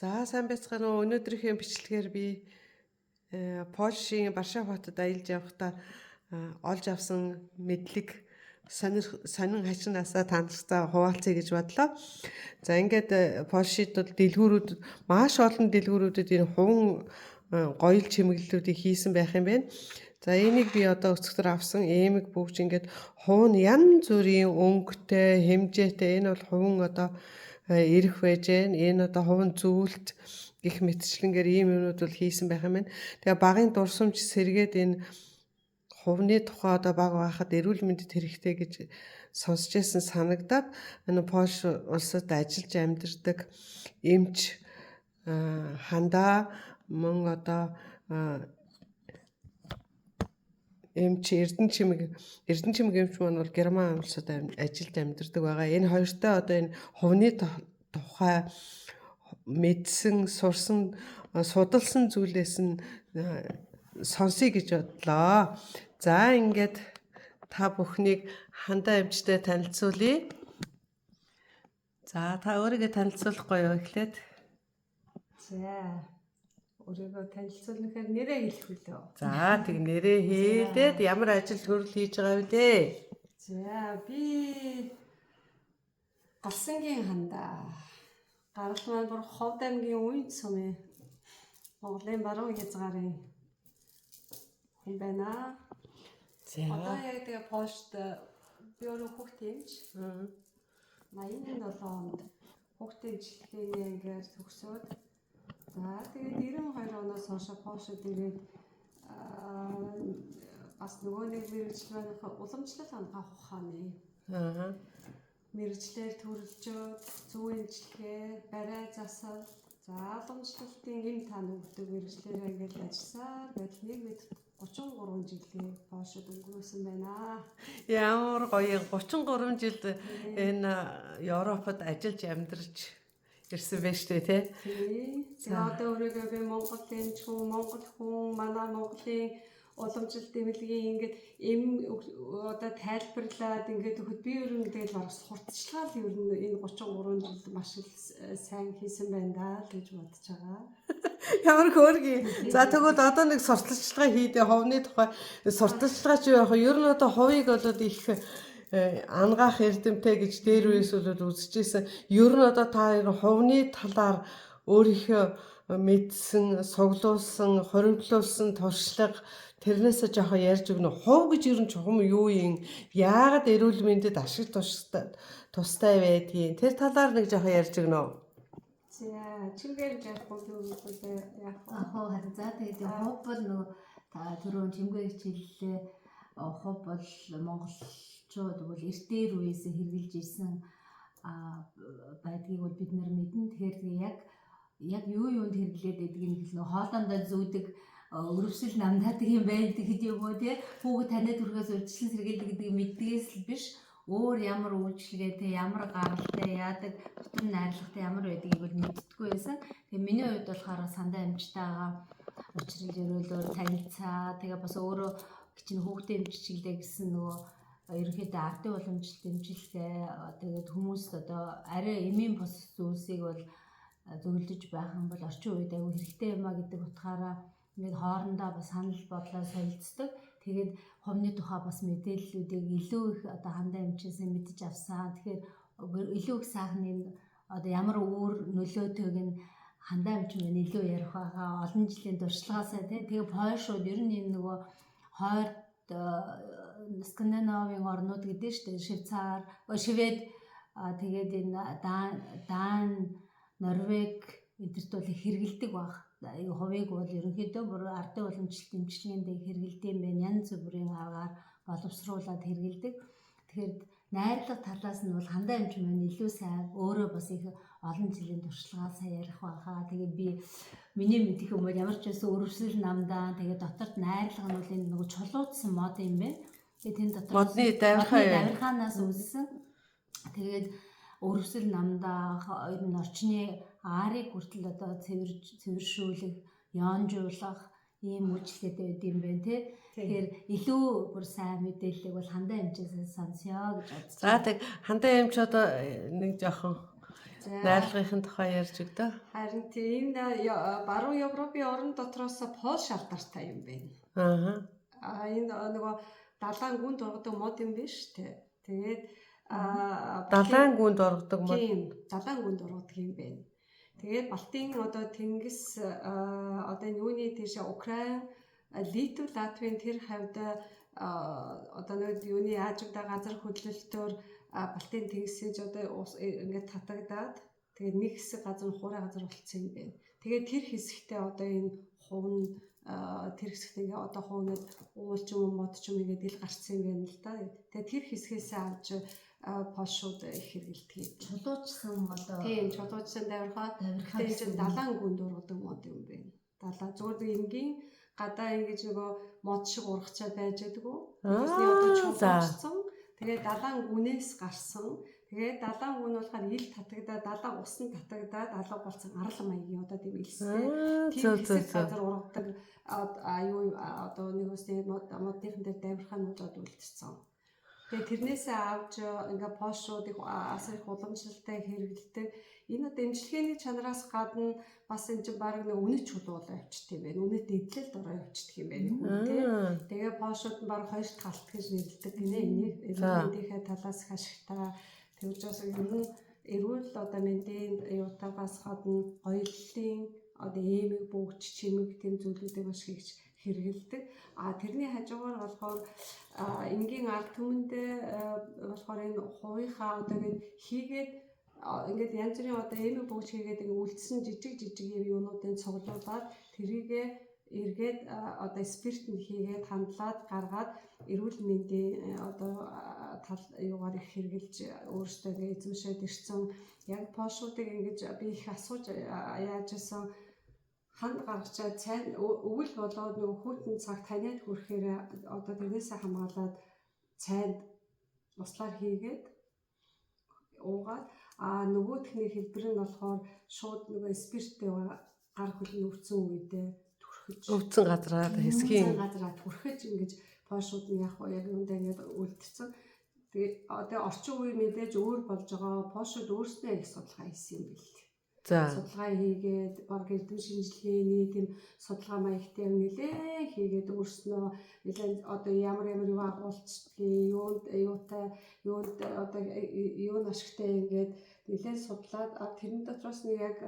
За сайн байцгаана уу. Өнөөдрийнхээ бичлэгээр би Польшийн Варшав хотод аялж явахдаа олж авсан мэдлэг сонин хашинаасаа танилцаа хуваалцъя гэж бодлоо. За ингээд Польшид бол дэлгүүрүүд маш олон дэлгүүрүүдэд энэ хуван гоёл чимэглэлүүдийг хийсэн байх юм байна. За энийг би одоо өцгтөр авсан эмэг бүгж ингээд хуван янз бүрийн өнгөтэй, хэмжээтэй энэ бол хуван одоо ирэх байж гэн. Энэ одоо хуван зүйлт гих мэтчлэнгээр ийм юмнууд бол хийсэн байх юм байна. Тэгээ багын дурсамж сэргээд энэ хувны тухай одоо баг байхад эрүүл мэндэд хэрэгтэй гэж сонсч байсан санагдаад энэ Польш улсад ажиллаж амьдардаг эмч хандаа мөн одоо эмч Эрдэнэчимэг эмч маань бол Герман улсад ажиллаж амьдардаг байгаа. Энэ хоёртой одоо энэ хувны тухай мэдсэн, сурсан, судалсан зүйлээс нь сонсъё гэж бодлоо. За ингээд та бүхнийг хандаа эмчтэй танилцуулъя. За та өөрийгөө танилцуулахгүй юу эхлээд? За өөрийгөө танилцуулнахаар нэрээ хэлэх үлээ. За тэг нэрээ хэлээд ямар ажил төрөл хийж байгаа вэ? За би Галсангийн хандаа. Гарал маань бүр Ховд аймгийн Уйд сумын Монголын баруун хязгаарын хүн байна. За Одоо яг тэгээ Польшд би өөрөө хүүхдийн эмч. 87 онд хүүхдийн эмчилгээний ангиар төгсөөд за тэгээд 92 оноос хойш Польшд ирээд бас нөгөө нэг мэргэжил маань уламжлал хангах ухааны мэргэжлэр төрөлжөөд зүүн эмчилгээ, барай засал, за уламжлалтын эм тань өгдөг мэргэжлэр ангиад ажилласаар байдал нэг мэд 33 жилийн Польшд өнгөрөөсөн байна. ямар гоё 33 жил энэ Европод ажиллаж амьдарч ирсэн байж тээ тий. За одоо өөрийгөө би Монгол эмч хүн, Монгол хүн, манай Монголын уламжлалт эмнэлгийн ингээд одоо тайлбарлаад ингээд өгөхөд би ер нь тэгэл баг сурталчилгаал ер нь энэ 33 жил маш их сайн хийсэн байна даа л гэж бодож байгаа. Ямар хөөргий. За тэгвэл одоо нэг сурталчилгаа хийдэ хувны тухай сурталчилгаа чи яг ер нь одоо хувийг болоод их ангаах эрдэмтэй гэж дээр үес бол үзчихсэн. Ер нь одоо та хувны талаар өөрийнхөө мэдсэн, суглуулсан, хоримтлуулсан туршлага тэрнээсээ жоохон ярьж өгнө. Хув гэж ер нь чухам юу юм? Яагаад эрүүл мэндэд ашиг тустай байдгийг тэр талаар нэг жоохон ярьж өгнө. За чимгээр яг хөө яг харин за тэгээд хув бол нөгөө та түрүүн чимгээр хичээллээ. Хув бол монголчууд бол эртээр үеэс хэрэгжилж ирсэн байдгийг бол бид нар мэднэ. Тэгэхээр яг юунд хэрэглээд байдгийг нь нөгөө хоолоондоо зүүдэг өрөвсөл намдаадаг юм байдаг гэдэг юм уу тий. Хүүхэд таньд түрхээс урьдчилан сэргийлдэг гэдгийг мэддгээс л биш. Өөр ямар үйлчлэгээтэй, ямар гаралтай яадаг, дотор найрлагатай ямар байдгийг бол мэддэггүй байсан. Тэгээ миний хувьд болохоор сандаа эмчтайгаа учрал өрөөлөөр танилцаа. Тэгээ бас өөрөө чинь хүүхдээ эмчилгээ гэсэн нөгөө ерөнхийдөө ардын уламжлалт эмчилгээ тэгээд хүмүүст одоо арай эмийн бос зүйлсийг бол зөвлөж байх юм бол орчин үед аюу хэрэгтэй юмаа гэдэг утгаараа ингээд хоорондоо бас санал бодлоо солилцдог. Тэгээд хувны тухай бас мэдээллүүдийг илүү их одоо хандаа эмчээс мэдж авсан. Тэгэхээр илүү их сайхан юм одоо ямар өөр нөлөөтэйг нь хандаа эмч мань илүү ярих байгаа. Олон жилийн туршлагаасаа тэгээ Польшууд ер нь энэ нөгөө хойд Скандинавын орнууд гэдэг шүү дээ. Швейцар, Швед тэгээд энэ Дан, Норвег эдгэрт бол хэрэгэлдэг баг. Хувийг бол ерөнхийдөө бүр ардын уламжлалт эмчилгээндээ хэрэгэлдэг юм байна. Янз бүрийн аргаар боловсруулад хэрэгэлдэг. Тэгэхээр найрлага талаас нь бол хандаа эмч маань илүү сайн өөрөө бас их олон жилийн туршлагаасаа ярих байхаа. Тэгээд би миний мэдих юм бол ямар ч байсан өрөвсөл намдаа тэгээд доторт найрлага нь бол энэ нөгөө чулуудсан мод юм байна. Тэгээд тэн дотор модны давирхаанаас үүссэн. Тэгээд өрөвсөл намдаа ер нь орчны аарыг хүртэл одоо цэвэршүүлэх, яонжуулах ийм үйлчлэгээтэй байд юм байна тий. Тэгэхээр илүү бүр сайн мэдээллийг бол хандаа эмчээс сонсё гэж бодож. За тэг хандаа эмч одоо нэг жоохон Найрлагын тухай ярьж өгдөө. Харин тийм баруун Европын орн дотроос Польш алдартай юм байна. Энэ нөгөө далайн гүнд ордог мод юм биш үү? Тэгээд Далайн гүнд ордог мод. Тийм, далайн гүнд ордог юм байна. Тэгээд Балтийн одоо тэнгис одоо юуны тийш Украин, Литв, Латвийн тэр хавьд одоо нэг юуны Азиудаа газар хөдлөлтөөр Балтийн тэнгисийн одоо ингээд татагдаад тэгээд нэг хэсэг газар нь хуурай газар болцсон юм байна. Тэгээд тэр хэсэгтээ одоо энэ хувь тэр хэсэгт ингээ одоо хуунад уулж юм мод ч юм ингээд ил гарцсан юм байна л да. Тэгээд тэр хэсгээс авч Польшууд их хэрэгэлдэг. Чулуучсан одоо тийм чулуучсан давирхаа тэгээд чинь далайн гүнд ургадаг мод юм байна. Далаа зүгээр энгийн гадаа ингэж нөгөө мод шиг ургачаа байж байдгүй. Тэрсний одоо чулуучсан. Тэгээд далайн гүнээс гарсан. Тэгээд далайн гүн болохоор ил татагдаад далайн усан татагдаад алга болсон арал маягийн одоо тийм илстэй. Тийм хэсэг газар ургадаг аюу одоо нэг үсний модын дээр давирхаануудад үлдсэн. Тэгээ тэрнээсээ авч ингээ Польшууд их асар их уламжлалтай хэрэгэлдэг. Энэ одоо эмчилгээний чанараас гадна бас энэ чинь баг нэг үнэт чулуул авчт юм байна. Үнэт эдлэлд ороо авчт юм байна хүн тий. Тэгээ Польшууд нь баг хоёр талт гэж нэрлэдэг гинэ. Энийг эндийнхээ талаас их ашигтай. Тэгж бас эрүүл одоо мэндийн юутагаас гадна гоёллын одоо эмэг бөгч чимэг тэм зүйлүүдийг маш их хэрэгэлдэг. Тэрний хажуугаар болохоор энгийн ард түмэндээ болохоор энэ хувийнхаа одоо ингэ хийгээд ингээд янз бүрийн одоо эмэг бөгч хийгээд ингэ үлдсэн жижиг юм юунуудын цуглуулад тэрийгээ эргээд одоо спиртэнд хийгээд хандлаад гаргаад эрүүл мэндийн одоо тал юугаар их хэрэгжилж өөрөөсөө ингэ эзэмшээд ирсэн. Яг Польшуудыг ингэж би их асууж яажсэн ханд гаргачаад цайн өвөл болоод нөгөө хүйтэн цаг таниад хүрэхээр одоо тэрнээсээ хамгаалаад цайнд туслаар хийгээд уугаад нөгөөдхний хэлбэр нь болохоор шууд нөгөө спирттэй гар хөлн өвцөн үедээ түрхэж өвцөн газраа хэсгийн газраа түрхэж ингэж Польшууд нь яг юундаа ингэж үлдсэн. Тэгээ одоо орчин үеийн мэдээж өөр болж байгаа. Польшууд өөрсдөө их судалгаа хийсэн юм билээ. Судалгаа хийгээд баг эрдэм шинжилгээний тийм судалгаа маягтай нэлээ хийгээд өөрснөө нэлээд одоо ямар юу агуулцдгийг юунд одоо юун ашигтай ингээд нэлээд судлаад тэрэн дотроос нэг яг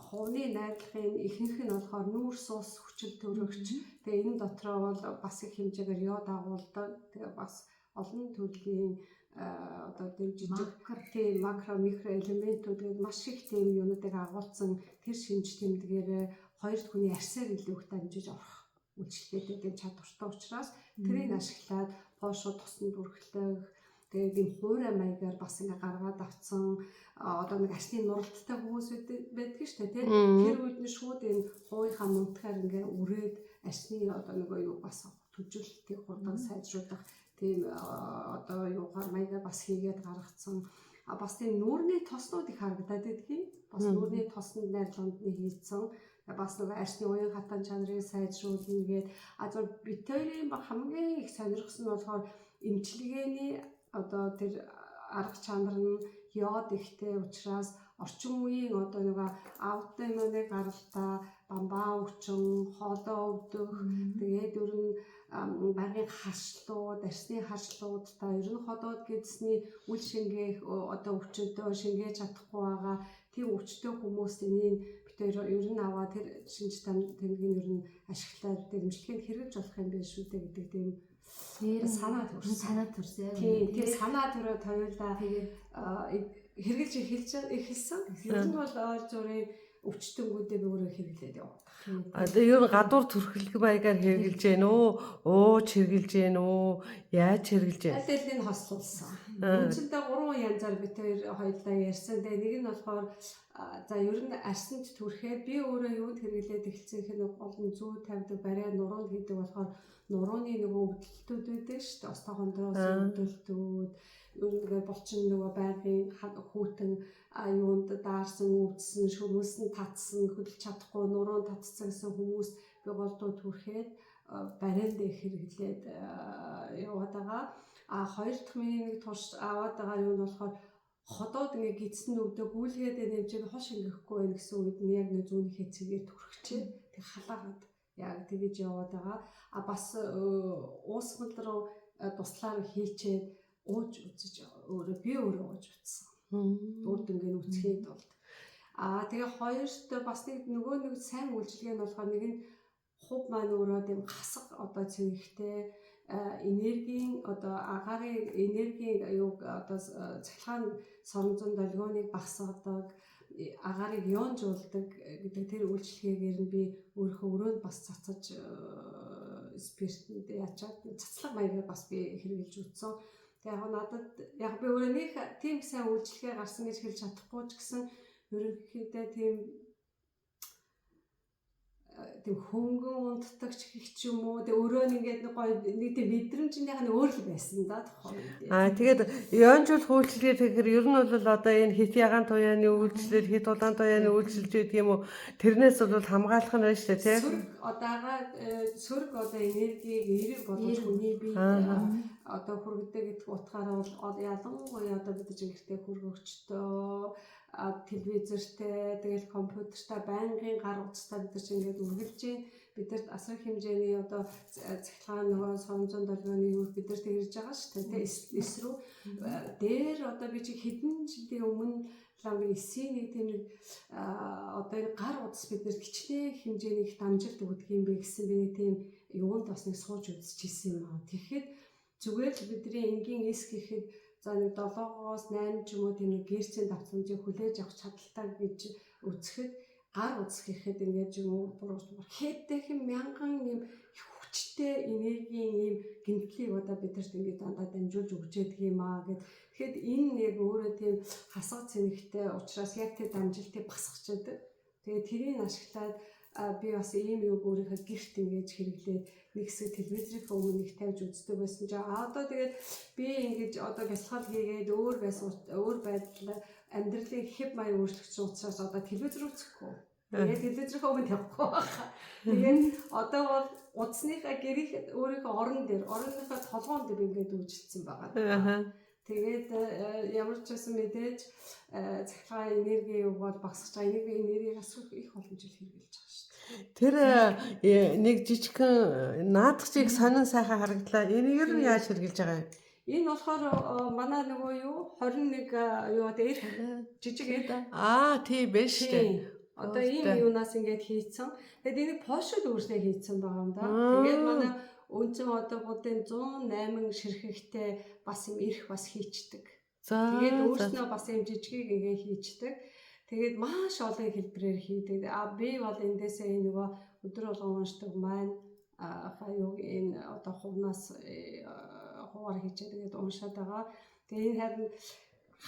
хувийн найрлагын ихэнх нь болохоор нүүрс ус хүчил төрөгч. Тэгээ энэ дотроо бол бас их хэмжээгээр йод агуулдаг. Тэгээ бас олон төрлийн одоо тийм жижиг тийм макро микро элементүүд маш их тийм юунуудыг агуулсан тэр шинж тэмдгээр хоёрт хүний арьсаар илүү их дамжиж орох үйлчлэгээтэй тийм чадвартай учраас тэрийг ашиглаад Польшууд тусанд бүрхлэх тэгээд ийм хуурай маягаар бас ингээ гаргаад авцсан одоо нэг арсны нуралттай хүмүүс байдаг шүү дээ тийм тэр үед нь шууд энэ хувийнхаа мунтгаар ингээ үрээд арсны одоо нэг юу бас төжөлтийг хурдан сайжруулах тийм одоо юугаар маягаар бас хийгээд гаргацсан. Бас тийм нүүрний тоснууд их харагдаад байдгийг. Бас нүүрний тоснд найрлаганд нь хийцэн. Бас нөгөө арсны уян хатан чанарыг сайжруулна гээд зөв битэрийн хамгийн их сонирхсан нь болохоор эмчилгээний одоо тэр арга чанар нь йод ихтэй учраас орчин үеийн одоо нөгөө аутоиммуны гаралтай бамбаа өвчин, хоолой өвдөх тэгээд ер нь багийн харшлууд, арсны харшлууд та ер нь ходоод гэдсний үл шингээх одоо өвчнөдөө шингээж чадахгүй байгаа тийм өвчтөй хүмүүс энийг битээр ер нь аваа тэр шинж тэмдгийг ер нь ашиглаад дэмжлэхэд хэрэгж болох юм биш үү гэдэг тийм санаа төрсөн. Тийм санаа төрөө тойлоо тэгээд хэрэгж эхэлсэн. Ер нь бол ойр зүрийн өвчтөнгүүдээ би өөрөө хэрэглээд явдаг. Одоо ер нь гадуур төрхлөх маягаар хэрэгжилж гэнэ үү? Ууж хэрэгжилж гэнэ үү? Яаж хэрэгжилж гэнэ? Аль нь хослуулсан. Үндсэндээ 3 янзаар бид хоёулаа ярьсан. Тэгээ нэг нь болохоор за ер нь арсанд төрхээ би өөрөө юунд хэрэглээд эхэлсэн хэрэг олон зүй тавьдаг барай нуруунд хийдэг болохоор нурууны нөгөө өвдөлтүүд байдаг шүү дээ. Остохондроос өвдөлтүүд ер нь нөгөө булчин нөгөө байнгын хүүтэн юунд даарсан өвдсөн шөрмөсөн татсан хөдөлж чадахгүй нуруунд татсан гэсэн хүмүүс би голдуу төрхээд барайнд хэрэглээд яваад байгаа. Хоёр дахь миний нэг турш аваад байгаа юу нь болохоор ходоод ингээ гидсэн өвдө гүйлгээд нэмжээ хош ингэхгүй байх гэсэн үед нь яг нэг зүүнийхээ цэгээр түрхчээ. Тэг халаагаад яг тэгэж яваад байгаа. А бас уусгал руу туслаар хийчээд ууж үзэж өөрөө би өөрөө ууж утсан. Үрд ингээ үсгээд болд. Тэгээ хоёрт бас нэг нөгөө нэг сайн үйлчилгээ нь болохоор нэг нь хув маань өөрөө тийм хасаг одоо цэвэхтэй энергийн одоо агарын энергийн юуг одоо цахилгаан соронзон долгионыг багасгадаг агаарыг ионжуулдаг гэдэг тэр үйлчлэгээр нь би өөрийнхөө өрөөнд бас цацаж спиртэнд ячаад цацлага маягаар бас би хэрэгжилж үзсэн. Тэгээ яг надад яг би өөрөө нэг тийм сайн үйлчлэгээ гарсан гэж хэлж чадахгүй ч гэсэн ерөнхийдөө тийм хөнгөн унтдаг ч гэх ч юм уу. Тэгээ өөрөө ингээд нэг гоё нэг тийм мэдрэмжнийх нь өөр л байсан да тохоо. Тэгээд ионжуулах үйлчлэгээ тэгэхээр ер нь бол одоо энэ хит ягаан туяаны үйлчлэл, хит улаан туяаны үйлчлэлж гэдэг юм уу? Тэрнээс бол хамгаалах нь байна шүү дээ, тийм. Сөрөг одоо энергийг эерэг болгож хүний бие одоо хүргэдэг гэдэг утгаараа бол ялангуяа одоо бид жинхэнэ хүргөгчтөө телевизэртэй тэгэл компьютертай байнгын гар утастай бид нар ингээд үргэлж бидэрт асар хэмжээний одоо цахилгаан нөгөө соронзон долгионы юу бид нар тэгэрж байгаа шүү дээ эсрүү дээр одоо би чи хэдэн жилийн өмнө лам эсийн нэг тийм нэг одоо энэ гар утас биднэрт хичнээн хэмжээний их дамжилт өгдөг юм бэ гэсэн би нэг тийм юунд бас нэг сууж үзчихсэн юм аа. Тэгэхэд зүгээр л бидний энгийн эс гэхэд за нэг 7-оос 8 ч юм уу тийм нэг гэрцэн давтамжийг хүлээж авах чадaltaй гэж үзэхэд гар үзэх гэхэд ингээд юм уу хэдхэн мянган юм хүчтэй энергийн юм гэмтлийг одоо бидэрт ингээд дандаа дамжуулж өгч яадаг юм аа гэд. Тэгэхэд энэ яг өөрөө тийм хасаг цэнэгтэй учраас яг тэр дамжилтыг басгачдаг. Тэгээд тэрийг ашиглаад би бас ийм юу өөрийнхөө гэрт ингэж хэрэглээд нэг хэсэг телевизрийн өмнө их тавьж үздэг байсан чинь одоо тэгээд би ингэж одоо бясалгал хийгээд өөр байдлаар амьдралын хэв маяг өөрчлөгдсөн учраас одоо телевиз рүү үзэхгүй. Тэгээд телевизрийн өмнө тавихгүй байна. Тэгээд одоо бол удасныхаа гэрийнх өөрийнхөө орныхоо толгоонд би ингэж үйлчилсэн байгаа. Тэгээд ямар ч байсан мэдээж цахилгаан энерги юу бол багасч байгаа энергийг бас их олон жил хэрэгжилж байгаа шүү дээ. Тэр нэг жижигхэн наадахчийг сонин сайхан харагдлаа. Энийг ер нь яаж хэрэгжилж байгаа юм? Энэ болохоор манай нөгөө юу 21 юу дээр жижиг эр. Тийм байж шүү. Одоо ийм юунаас ингэж хийцэн. Тэгээд энийг пошод өөрснөө хийцэн байгаа юм да. Тэгээд манай өнцөн одоо будын 108 ширхэгтэй бас юм ирэх бас хийчдэг. Тэгээд өөрснөө бас юм жижигийг ингээ хийчдэг. Тэгээд маш олон хэлбэрээр хийдэг. Би бол эндээсээ нөгөө өдөр болгон уншдаг маань юу энэ одоо хувнаас хуваар хийчээ тэгээд уншаад байгаа. Тэгээд энэ харин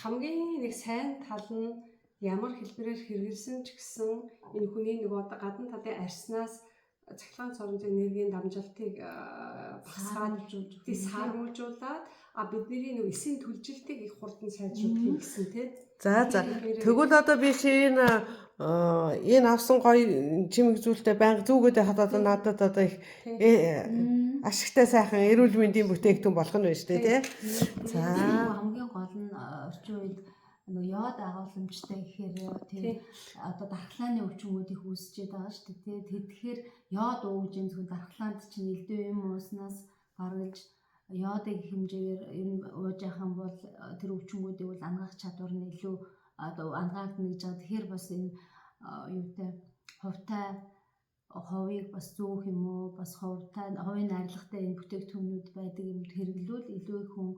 хамгийн нэг сайн тал нь ямар хэлбэрээр хэрэгэлсэн ч гэсэн энэ хүний нөгөө одоо гадна талын арснаас цахилгаан соронзон энергийн дамжуултыг саармуулжуулаад бидний нэг эсийн түлжилтийг их хурдан сайжруулах гэсэн тийм. За тэгвэл одоо би чи энэ авсан гоё чимэг зүйлтэй байнга зүгөөдөө хадаад надад одоо их ашигтай сайхан эрүүл мэндийн бүтээгдэхүүн болох нь байна шүү дээ тийм. За хамгийн гол нь орчин үед нөгөө йод агуулмжтай гэхээр тийм одоо дархлааны өвчмүүдийг үүсчээд байгаа шүү дээ. Тэгэхээр йод ууж энэ зөвхөн дархлаанд чинь элдв юм ууснаас гаргаж йодыг хэмжээгээр энэ ууж явах юм бол тэр өвчмүүдийг бол ангаах чадвар нь илүү одоо ангаагдана гэж байгаа. Тэгэхээр бас энэ юутай хувтай ховыг бас зөөх юм уу бас хувийн арилгатай энэ бүтээгдэхүүнүүд байдаг юм хэрэглүүл илүү их хүн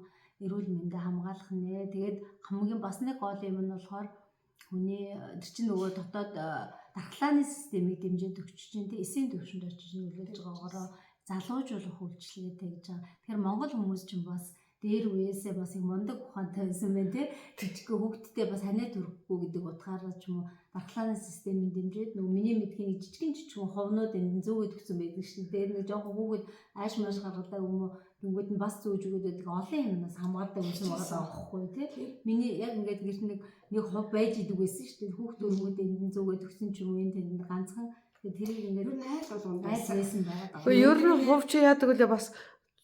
эрүүл мэндэ хамгаалах нэ. Тэгээд хамгийн бас нэг гол юм нь болохоор хүний тэр чинь нөгөө дотоод дархлааны системийг дэмжиж өгч чинь тийм эсийн төвшөнд очиж нөлөөлж байгаагаар залуужуулах үйлчлэгээтэй гэж байгаа. Тэгэхээр Монгол хүмүүс чинь бас дээр үеэсээ бас их мундаг ухаантай байсан байх тийм. Жижиг хүүхдтэй бас ханиа төрөхгүй гэдэг утгаараа ч юм уу дархлааны системийг дэмжиж нөгөө миний мэдхийн жижиг хувнууд энэ зөөгд өгсөн байдаг шин. Тэр нэг жоохон хүүхэд ааш маш гаргалаа өмнө тэнгууд нь бас зөөж өгöd байдаг олон юмнаас хамгаалдаг юм байгаа байхгүй тийм. Миний яг ингээд гэрт нэг хув байж идэг байсан шүү дээ. Хүүхдүүд энэ зөөгд өгсөн ч юм уу энэ тэнд ганцхан тэрийг ингээд найз болгонд байсан байгаа. Гэхдээ ер нь хувь чи яадаг үлээ бас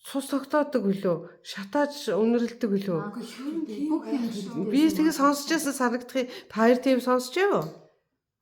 цус тогтоодог үлээ. Шатааж өнөрлөдөг үлээ. Бүх юм Би тэгээ сонсч байсан санагдах. Та хоёр тийм сонсч яав?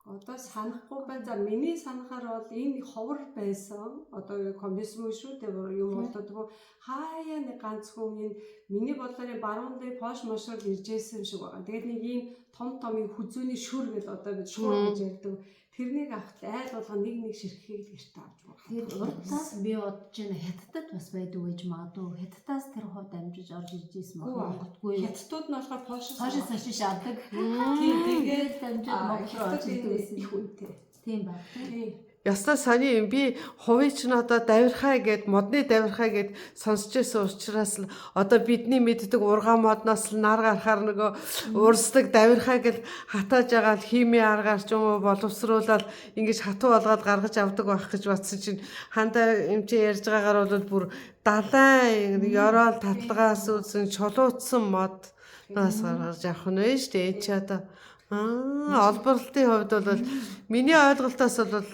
Одоо санахгүй байна. За миний санахаар бол энэ ховор байсан. Одоо коммунизм шүү дээ юм болдоггүй. Хаяа нэг ганц хүн энэ миний бодлоор баруун дээр пош мошор иржсэн юм шиг байгаа. Тэгээд нэг ийм том юм хүзүүний шүр гэж одоо бид шуур гэж ярьдаг. Тэрнийг авахт айл болгоо нэг ширхгийг л гэрт авч байгаа. Тэгээд урдаас би бодож байна хятадд бас байдаг гэж магадгүй. Хятадаас тэр хувьд амжиж орж ирж ийсэн магадгүй. Хятадууд нь болохоор пошоос цааш авдаг. Тэгээд амжиж Монгол руу орж ирсэн их үнэтэй. Тийм байна. Тийм. Ястаа сони юм би хувийч нь одоо давирхай гэд модны давирхай гэд сонсч байсан учраас л одоо бидний мэддэг ургаан модноос л нар гарахаар нөгөө урсдаг давирхай гэл хатааж байгаа л хими аргаар ч юм уу боловсруулаад ингэж хатуу болгоод гаргаж авдаг байх гэж бодсон чинь хандаа юм чи ярьж байгаагаар бол бүр далайн ёроол татлагаас үүсэн чулуудсан мод нас гаргаж авах нь вэ штэ чи одоо олборлтын хувьд бол миний ойлголтоос бол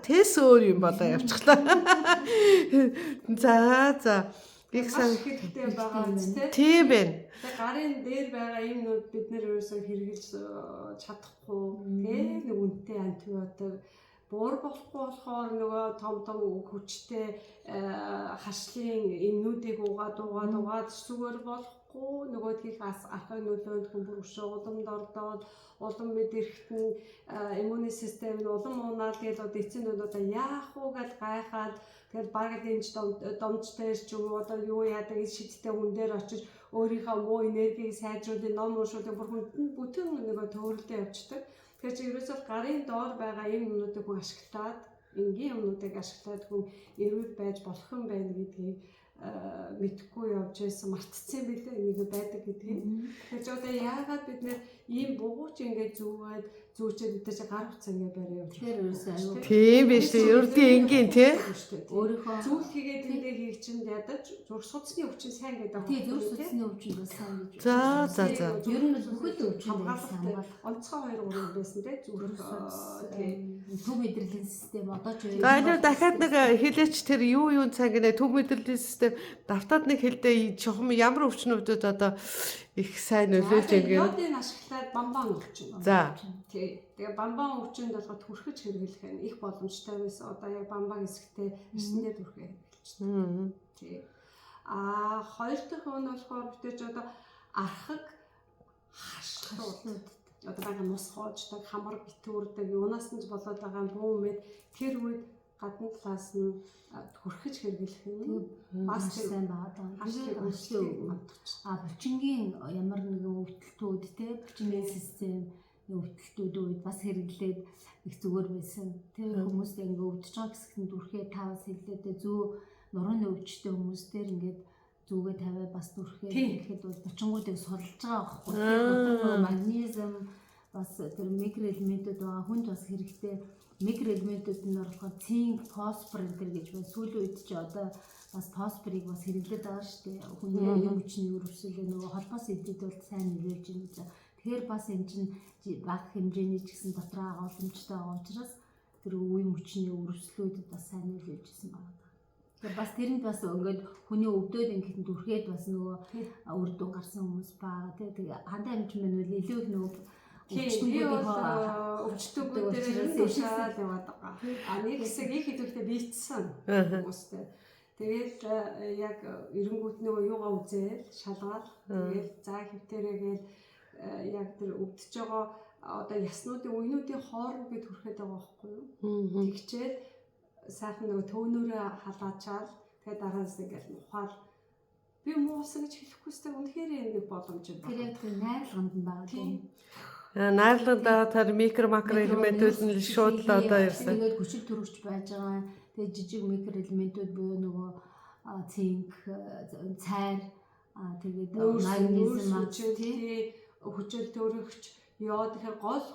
тэс өөр юм болоо явчихлаа. За их сан хэрэгтэй байгаа биз дээ. Тийм байна. Тэгээ гарын дээр байгаа юмнууд бид нэр ерөөсөө хэрэгжилж чадахгүй тийм нэг үнэтэй антибиотик буур болохгүй болохоор нөгөө том хүчтэй хашлын эмнүүдийг угаад зүгээр болохгүй нөгөөдгийх ахын нөлөөнд бүр өшөө уламд ордоод улам мэдрэхт нь иммуны систем нь улам унаад тэгээд одоо эцсийн нь одоо яах вэ гэж гайхаад тэгээд баг дэмж домжтой ч юм уу одоо юу яадаг шидтэй хүн дээр очиж өөрийнхөө муу энергийг сайжруулах ном уншуулдаг бүр бүтэн нөгөө төөрөлдөө явчихдаг. Тэгэхээр чи ерөөсөө гарын доор байгаа юм юмнуудыг хүн ашиглаад энгийн юмнуудыг ашиглаад хүн эрүүл байж болох юм байна гэдгийг мэдхгүй явж байсан мартцсан билээ нэг байдаг гэдгийг. Тэгэхээр ч одоо яагаад бид нэр ийм бугууч ингээд зүүчээд бид чи гар утас ингээд барай явж. Тэр ерөөсөө аюу. Тийм биш үү ердийн энгийн тий. Өөрийнхөө зүйл хийгээд тэндээ хийх чинь ядаж зүрх судасны өвчин сайн гэдэг. Тий зүрх судасны өвчин бас сайн гэж. За. Ер нь бүхэл өвчин байсан. Онцгой 2-3 байсан тий зүрх тий төв мэдрэлийн систем одоо ч За энэ дахиад нэг хэлээч тэр юу цаг гинэ төв мэдрэлийн систем давтаад нэг хэлдэ чухам ямар өвчнүүдэд одоо их сайн нөлөөлж байгаа юм. Йодыг ашиглаад бамбан өвчин. За. Тий. Тэгээ бамбан өвчинд болохоор түрхэж хэрэглэх нь их боломжтой байсан. Одоо яг бамбан хэсэгтээ ирсэндээ түрхээ хэрэглэж. Тий. Хоёр дахь нь болохоор бүтээж одоо архаг хашлууд одоо байгаа мус хоождаг, хамар битүүрдэг, юунаас нь ч болоод байгаа бүүн мэд тэр үед гадна талаас нь хүрхэж хэрэглэх нь бас сайн байгаа. Булчингийн ямар нэгэн өвдөлтүүд те булчингийн систем өвдөлтүүд үед бас хэрэглээд их зүгээр байсан. Тэр хүмүүс ингээ өвдөж байгаа гэсэнд дүрхээ таваас хэлээд зүү нурууны өвчтэй хүмүүс дээр ингээд зүгээ тавиа бас дүрхээ гэхэд бол булчингуудыг сулж байгаа байхгүй. Магнезиум бас тэр микроэлементүүд байгаа хүнд бас хэрэгтэй. Микроэлементүүд нь болохоор цинк, фосфор энэ гэж байна. Сүүлийн үед ч одоо бас фосфорыг бас хэрэглээд байгаа шүү дээ. Хүний юм хүчний өрөвсөлөө нөгөө холбоос эдэд бол сайн нөлөөлж байна гэж. Тэгэхээр бас энэ чинь бага хэмжээний ч гэсэн дотор агуулмжтай байгаа учраас тэр үе хүчний өрөвслүүдэд бас сайн нөлөөлж ирсэн байна. Тэгэхээр бас тэрэнд бас ингээд хүний өвдөд ингээд дүрхээд бас нөгөө үр дүн гарсан хүмүүс баа. Тэгээ хандаа хэмжим нь бол илүү их нөгөө өвчтөгүүд дээр уушаад яваад байгаа. Нэг хэсэг их идэвхтэй бийтсэн хүмүүстэй. Тэгэл яг эренгүүт нөгөө юугаа үзээл шалгаад тэгэл заа хөвтөрөөгээл яг тэр өвдөж байгаа одоо яснуудын үеийнүүдийн хооронд бид хүрэхэд байгаа байхгүй юу? Тэгчээд сайхан нөгөө төөнөөрөө халаачаал тэгээ дараас ингээл ухаал би муусан гэж хэлэхгүйстэй үнэхээр нэг боломж байна. Тэр яг найрлаганд нь байгаа тийм. Найрлаганд тэр микро макро элементүүд нь шууд л одоо ирсэн. Тэгээд хүчил төрөгч байж байгаа. Тэгээд жижиг микро элементүүд буюу нөгөө цинк, цайр, тэгээд магнезиум, хүчил төрөгч, йод гэхээр гол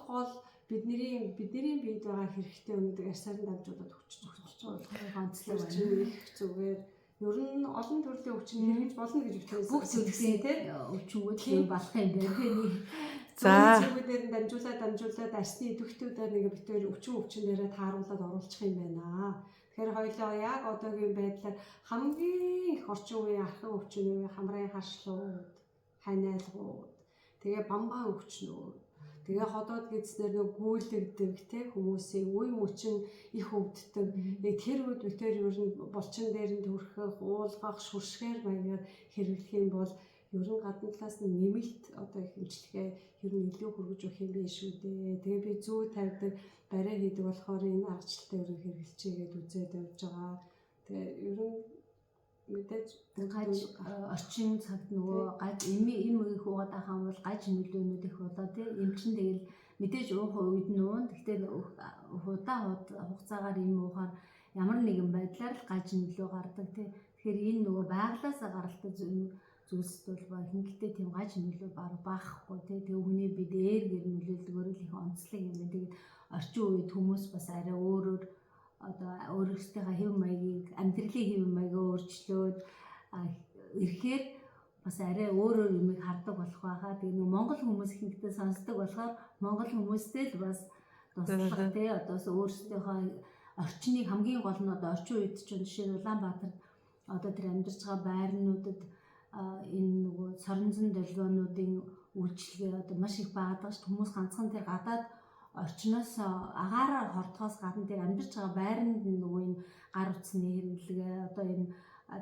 бидний биед байгаа хэрэгтэй өнөдр арсарын дамжуулаад хүчтэй ганцлаг их зүгээр ер нь олон төрлийн өвчин хэрэгж болно гэж хэлсэн. Бүх зүйлсээ тийм өвчнүүд болох юм байна. За зүйлүүдээр дамжуулаад арсны идэвхтүүдээр нэг битээр өвчин дээрээ тааруулаад оруулах юм байна. Тэгэхээр хоёулаа яг одоогийн байдлаар хамгийн их орчин үеийн архив өвчин үе хамрын харшлууд, ханиалгууд, тэгээ бамбаа өвчнүүд, тэгээ ходоод гидснэр нэг гүйлэгдэг те хүмүүсийн үе мөчин их өвддөг. Тэр үед битээр ер нь булчин дээр нь төрхөх, уулгах, шүршгээр маягаар хэрэглэх юм бол ер нь гадна талаас нь нэмэлт одоо их хэмжлэгээ ер нь илүү хөргөж өгөх юм биш үү дээ. Тэгээ би зүү тавьдаг барай хийдэг болохоор энэ аргачлалтай өрөө хэрэглэчээгээд үзээд явж байгаа. Тэгээ ер нь мэдээж гаж орчин цагт нөгөө гаж им их уугаад байгаа юм бол гаж нөлөөнүүд их болоо тий эм чин тэгэл мэдээж уух үед нуун гэхдээ хугацаагаар им уухаар ямар нэгэн байдлаар л гаж нөлөө гардаг тий тэгэхээр энэ нөгөө байглаасаа гаралтай зүйлсд бол ба хингэлтэй тийм гаж нөлөө баахгүй тий тэгээ хүний би дээр гэр нөлөөлдгөөр л их онцлог юм байна тэгээд орчин үед хүмүүс бас арай өөрөөр одоо өөрсдийнхээ хэв маягийг амьдралын хэв маягаа өөрчлөөд ирэхээр бас арай өөрөөр юмыг хардаг болох байхаа. Тэгээ нэг монгол хүмүүс ихэнхдээ сонсдог болохоор монгол хүмүүстэй л бас туслах тий одоо өөрсдийнхөө орчныг хамгийн гол нь одоо орчин үед чинь жишээ нь Улаанбаатар одоо тэр амьдарч байгаа байрнуудад энэ нөгөө соронзон долгионуудын үйлчлэгээ одоо маш их баадаг ш хүмүүс ганцхан тэр гадаад орчноос агаараар хордохоос гадна тэр амьдарч байгаа байранд нөгөө энэ гар утасны хэрэглэгээ одоо энэ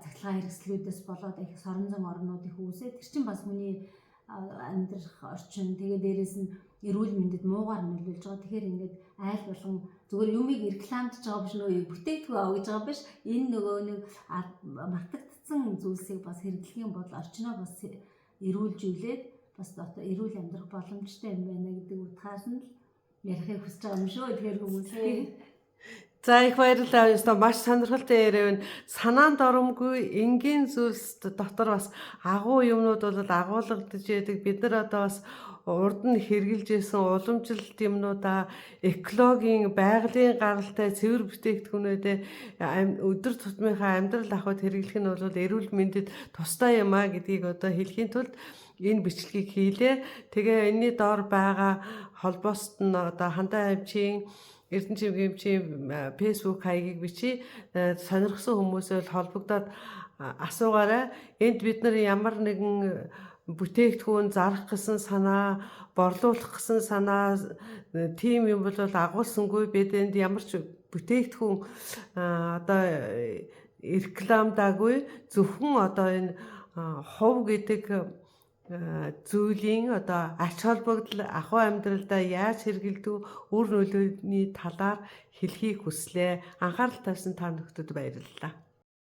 цахилгаан хэрэгслүүдээс болоод их соронзон орнууд их үүсээ тэр чинь бас хүний амьдрах орчин тэгээ дээрээс нь эрүүл мэндэд муугаар нөлөөлж байгаа. Тэгэхээр ингээд айл болгон зүгээр юмыг рекламдж байгаа биш нөгөө бүтээгдэхүүн авах гэж байгаа биш энэ нөгөө нэг мартагдсан зүйлсийг бас хэрэглэх юм бол орчноо бас эрүүлжүүлээд бас одоо эрүүл амьдрах боломжтой юм байна гэдэг утгаас нь ярихыг хүсэж байгаа юм шүү. Тэгэхээр хүмүүсээ За их баярлалаа. Яста маш сонирхолтой яриа. Санаанд оромгүй энгийн зүйлс дотор бас агуу юмнууд бол агуулгадж яадаг. Бид нар одоо бас урд нь хэрглэж исэн уламжлалт юмнуудаа экологийн байгалийн гаралтай цэвэр бүтээгдэхүүнүүдээ өдөр тутмынхаа амьдрал ахуйд хэрэглэх нь бол эрүүл мэндэд тустай юм а гэдгийг одоо хэлхийн тулд энэ бичлэгийг хийлээ. Тэгээ энэний доор байгаа холбоост нь одоо Хандан хавчийн Эрдэнэчим гэмчийн Facebook хаягийг бичиж сонирхсан хүмүүсээ холбогдоод асуугаарай. Энд бид нар ямар нэгэн бүтээгдэхүүн зарах гэсэн санаа, борлуулах гэсэн санаа тийм юм бол агуулсангүй бид энд ямар ч бүтээгдэхүүн одоо рекламдаагүй зөвхөн одоо энэ хувь гэдэг зүйлийн одоо ач холбогдол ахуй амьдралдаа яаж хэрэгэлдэг үр нөлөөний талаар хэлхийг хүслээ. Анхаарал тавьсан та бүхэнд баярлалаа.